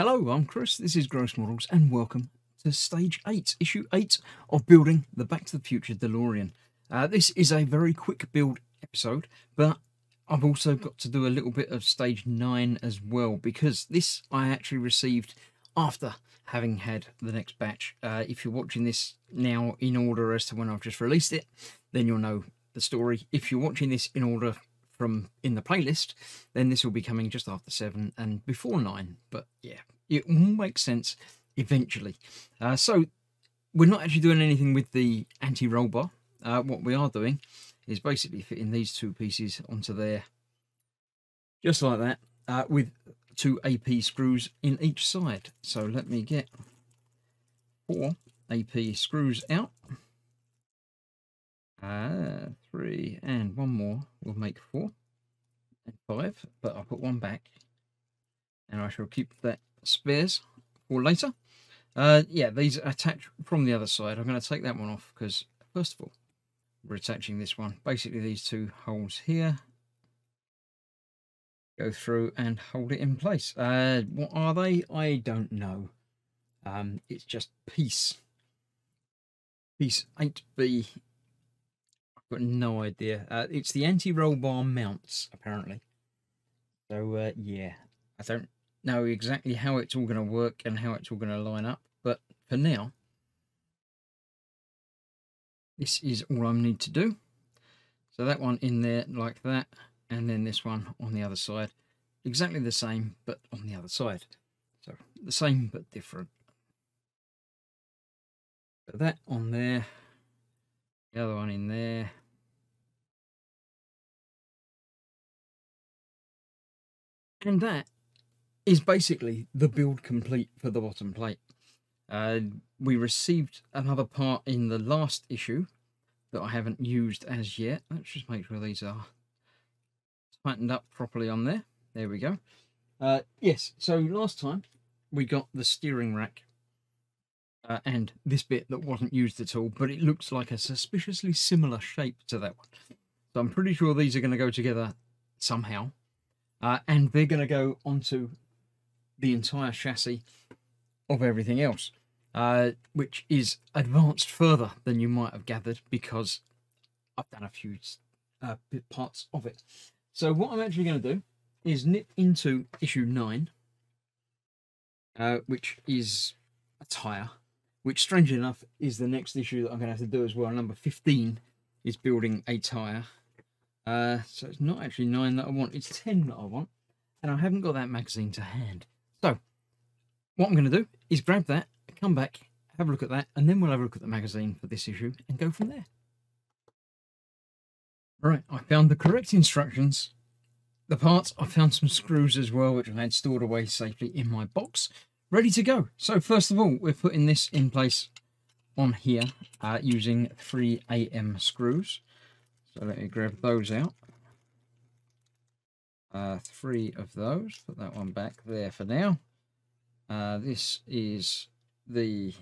Hello, I'm Chris, this is Gross Models, and welcome to Stage 8, Issue 8 of building the Back to the Future DeLorean. This is a very quick build episode, but I've also got to do a little bit of Stage 9 as well, because this I actually received after having had the next batch. If you're watching this now in order as to when I've just released it, then you'll know the story. If you're watching this in order from in the playlist, then this will be coming just after 7 and before 9, but yeah, it will make sense eventually. So we're not actually doing anything with the anti-roll bar. What we are doing is basically fitting these two pieces onto there, just like that, with 2 AP screws in each side. So let me get 4 AP screws out. 3 and one more will make 4 and 5, but I'll put one back and I shall keep that spares for later. Yeah, these attach from the other side. I'm going to take that one off because first of all we're attaching this one. Basically these two holes here go through and hold it in place. What are they? I don't know. It's just piece 8B. Got no idea. It's the anti-roll bar mounts apparently. So yeah, I don't know exactly how it's all going to work and how it's all going to line up, but for now this is all I need to do. So that one in there like that, and then this one on the other side, exactly the same but on the other side. So the same but different. Put that on there, the other one in there. And that is basically the build complete for the bottom plate. We received another part in the last issue that I haven't used as yet. Let's just make sure these are tightened up properly on there. There we go. Yes, so last time we got the steering rack and this bit that wasn't used at all, but it looks like a suspiciously similar shape to that one. So I'm pretty sure these are going to go together somehow. And they're going to go onto the entire chassis of everything else, which is advanced further than you might have gathered because I've done a few parts of it. So what I'm actually going to do is nip into issue 9, which is a tyre, which strangely enough is the next issue that I'm going to have to do as well. Number 15 is building a tyre. So it's not actually 9 that I want, it's 10 that I want, and I haven't got that magazine to hand. So what I'm going to do is grab that, come back, have a look at that, and then we'll have a look at the magazine for this issue and go from there. Right, I found the correct instructions, the parts. I found some screws as well, which I had stored away safely in my box, ready to go. So first of all, we're putting this in place on here using 3 AM screws. So let me grab those out. 3 of those. Put that one back there for now. This is the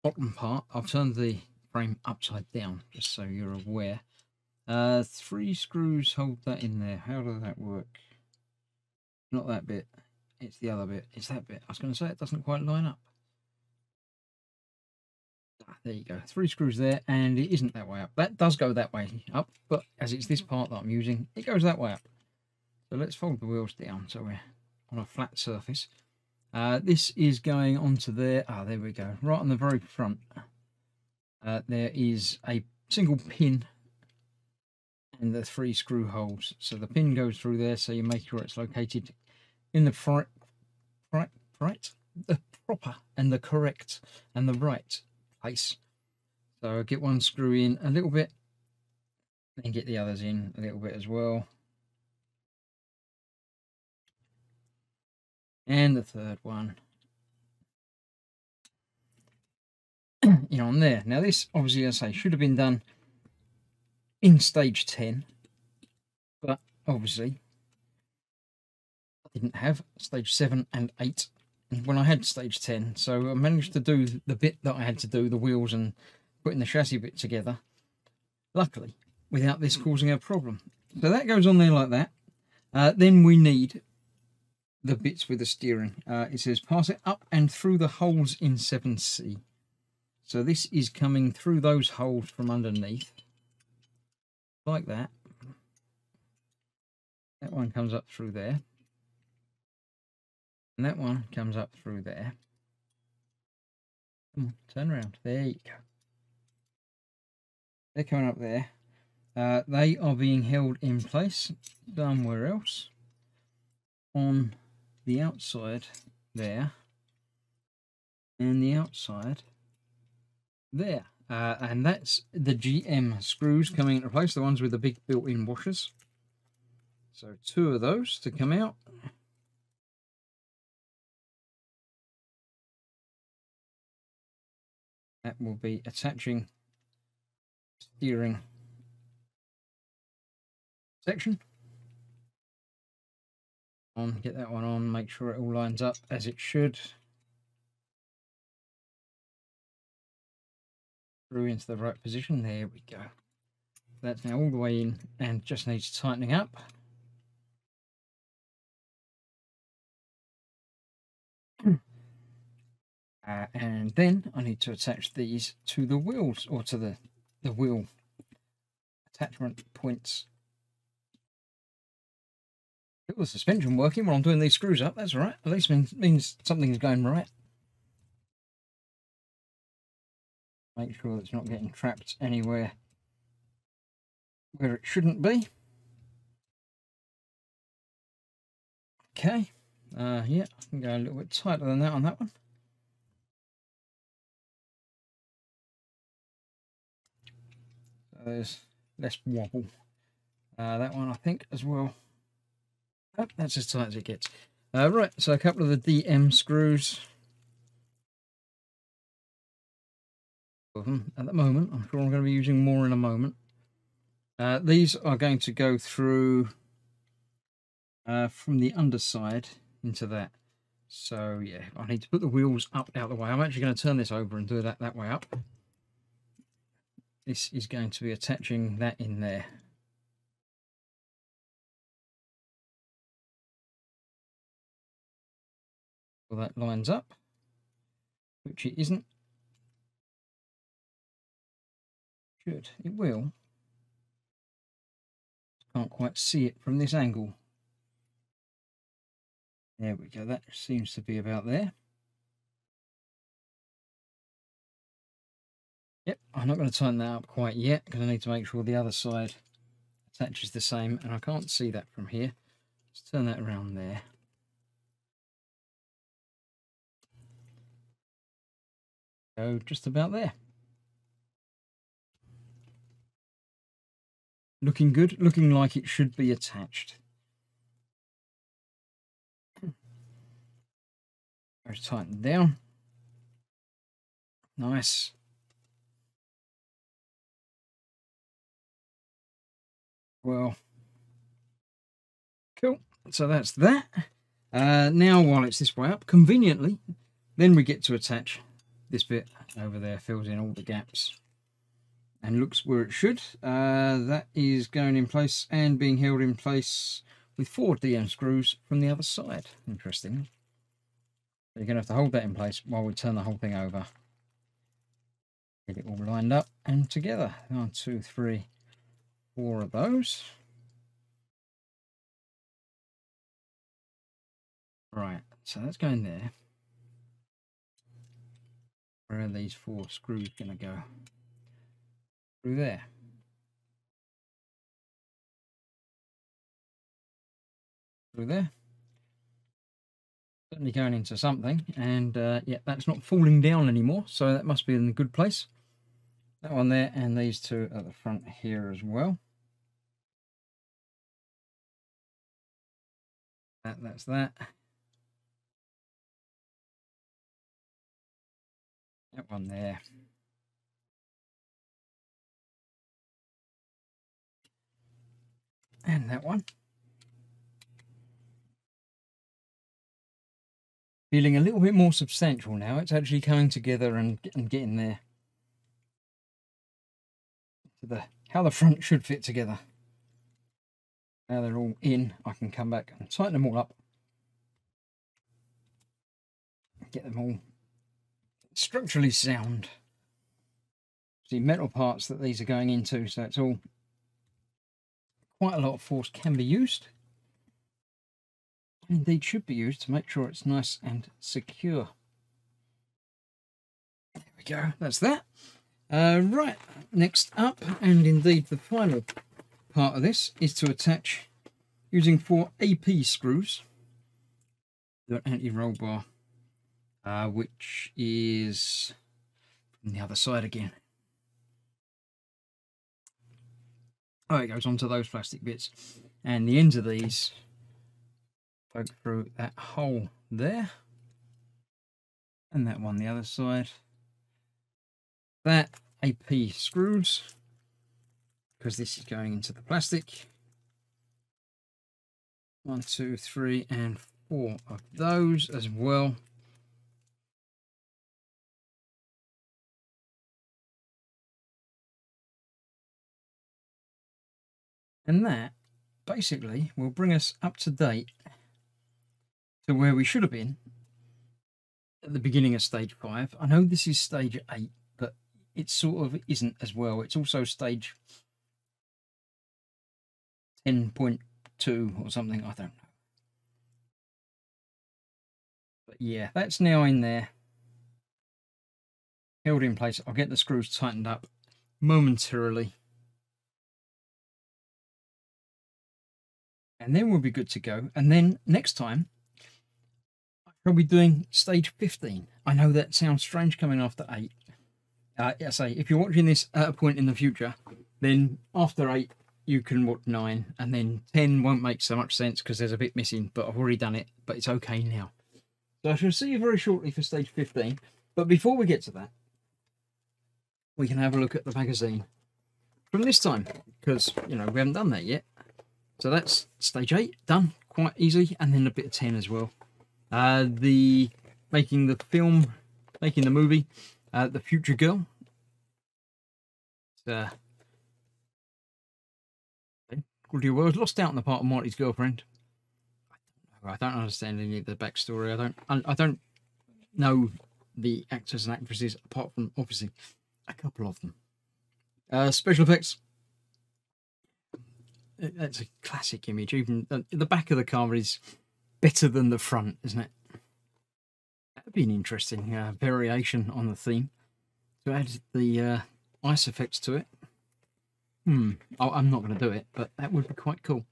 bottom part. I've turned the frame upside down, just so you're aware. 3 screws hold that in there. How does that work? Not that bit. It's the other bit. It's that bit. I was going to say it doesn't quite line up. There you go, 3 screws there, and it isn't that way up. That does go that way up, but as it's this part that I'm using, it goes that way up. So let's fold the wheels down so we're on a flat surface. This is going onto there. There we go, right on the very front. There is a single pin and the 3 screw holes. So the pin goes through there, so you make sure it's located in the proper and the correct and the right place. So get one screw in a little bit, then get the others in a little bit as well, and the third one in on there. Now this obviously, as I say, should have been done in stage 10, but obviously I didn't have stage 7 and 8 when I had stage 10, so I managed to do the bit that I had to do, the wheels and putting the chassis bit together, luckily without this causing a problem. So that goes on there like that. Then we need the bits with the steering. It says pass it up and through the holes in 7C. So this is coming through those holes from underneath, like that. That one comes up through there. And that one comes up through there. Come on, turn around. There you go. They're coming up there. They are being held in place somewhere else on the outside there, and the outside there. And that's the GM screws coming into place, the ones with the big built-in washers. So 2 of those to come out. That will be attaching steering section. Get that one on, make sure it all lines up as it should. Through into the right position. There we go. That's now all the way in and just needs tightening up. And then I need to attach these to the wheels, or to the wheel attachment points. Get the suspension working while I'm doing these screws up. That's all right. At least means something's going right. Make sure it's not getting trapped anywhere where it shouldn't be. Okay. Yeah, I can go a little bit tighter than that on that one. So there's less wobble. That one I think as well. Oh, that's as tight as it gets. Right, so a couple of the DM screws. Of them at the moment. I'm sure I'm going to be using more in a moment. These are going to go through from the underside into that. So yeah, I need to put the wheels up out of the way. I'm actually going to turn this over and do that way up. This is going to be attaching that in there. Well, that lines up, which it isn't. Should. It will. Can't quite see it from this angle. There we go. That seems to be about there. Yep, I'm not going to tighten that up quite yet because I need to make sure the other side attaches the same, and I can't see that from here. Let's turn that around there. Go just about there. Looking good, looking like it should be attached. Let's tighten down. Nice. Well, cool. So that's that. Now, while it's this way up, conveniently, then we get to attach this bit over there, fills in all the gaps and looks where it should. That is going in place and being held in place with 4 DM screws from the other side. Interesting. You're going to have to hold that in place while we turn the whole thing over. Get it all lined up and together. 1, 2, 3, 4 of those. Right, so that's going there. Where are these 4 screws going to go? Through there. Through there. Certainly going into something, and yeah, that's not falling down anymore, so that must be in a good place. That one there, and these 2 at the front here as well. That's that. That one there. And that one. Feeling a little bit more substantial now. It's actually coming together and getting there. To how the front should fit together. Now they're all in, I can come back and tighten them all up get them all structurally sound. See, metal parts that these are going into, so it's all quite a lot of force can be used. And indeed should be used to make sure it's nice and secure. There we go, that's that. Right, next up, and indeed the final part of this, is to attach using 4 AP screws the anti-roll bar, which is from the other side again. Oh, it goes onto those plastic bits, and the ends of these poke through that hole there, and that one the other side. That AP screws, because this is going into the plastic. 1, 2, 3, and 4 of those as well. And that basically will bring us up to date to where we should have been at the beginning of stage 5. I know this is stage 8, but it sort of isn't as well. It's also stage 10.2 or something, I don't know. But yeah, that's now in there, held in place. I'll get the screws tightened up momentarily, and then we'll be good to go. And then next time I'll be doing stage 15. I know that sounds strange coming after 8. I say, if you're watching this at a point in the future, then after 8 you can watch 9, and then 10 won't make so much sense because there's a bit missing, but I've already done it, but it's okay now. So I shall see you very shortly for stage 15. But before we get to that, we can have a look at the magazine from this time, because, you know, we haven't done that yet. So that's stage 8 done quite easy, and then a bit of 10 as well. The making the film, making the movie, The Future Girl. Good to world, lost out on the part of Marty's girlfriend. I don't understand any of the backstory. I don't know the actors and actresses apart from obviously a couple of them. Special effects. That's a classic image. Even the back of the car is better than the front, isn't it? That'd be an interesting variation on the theme to add the ice effects to it. I'm not going to do it, but that would be quite cool.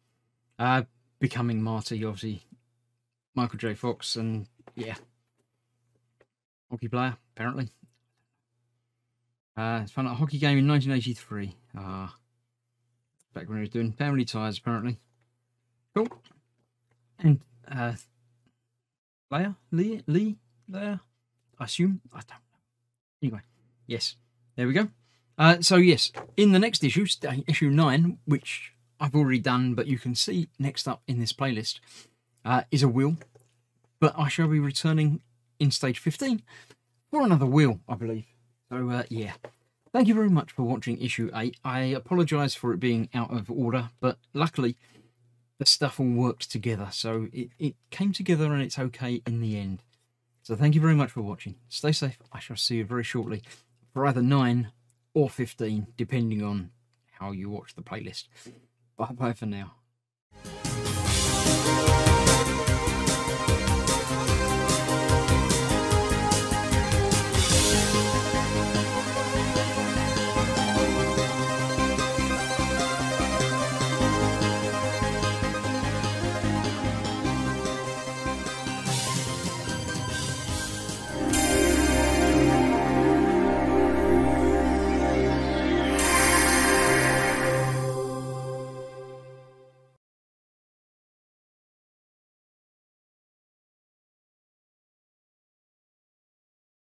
Becoming Marty, obviously, Michael J. Fox, and yeah, hockey player apparently. It's found a hockey game in 1983. Back when he was doing Family Ties, apparently. Cool. And Leia, I assume. I don't know. Anyway, yes, there we go. So yes, in the next issue, issue 9, which I've already done, but you can see next up in this playlist, is a wheel. But I shall be returning in stage 15 for another wheel, I believe. So yeah, thank you very much for watching issue 8. I apologise for it being out of order, but luckily the stuff all works together. So it came together and it's okay in the end. So thank you very much for watching. Stay safe. I shall see you very shortly for either 9 or 15, depending on how you watch the playlist. Bye bye for now.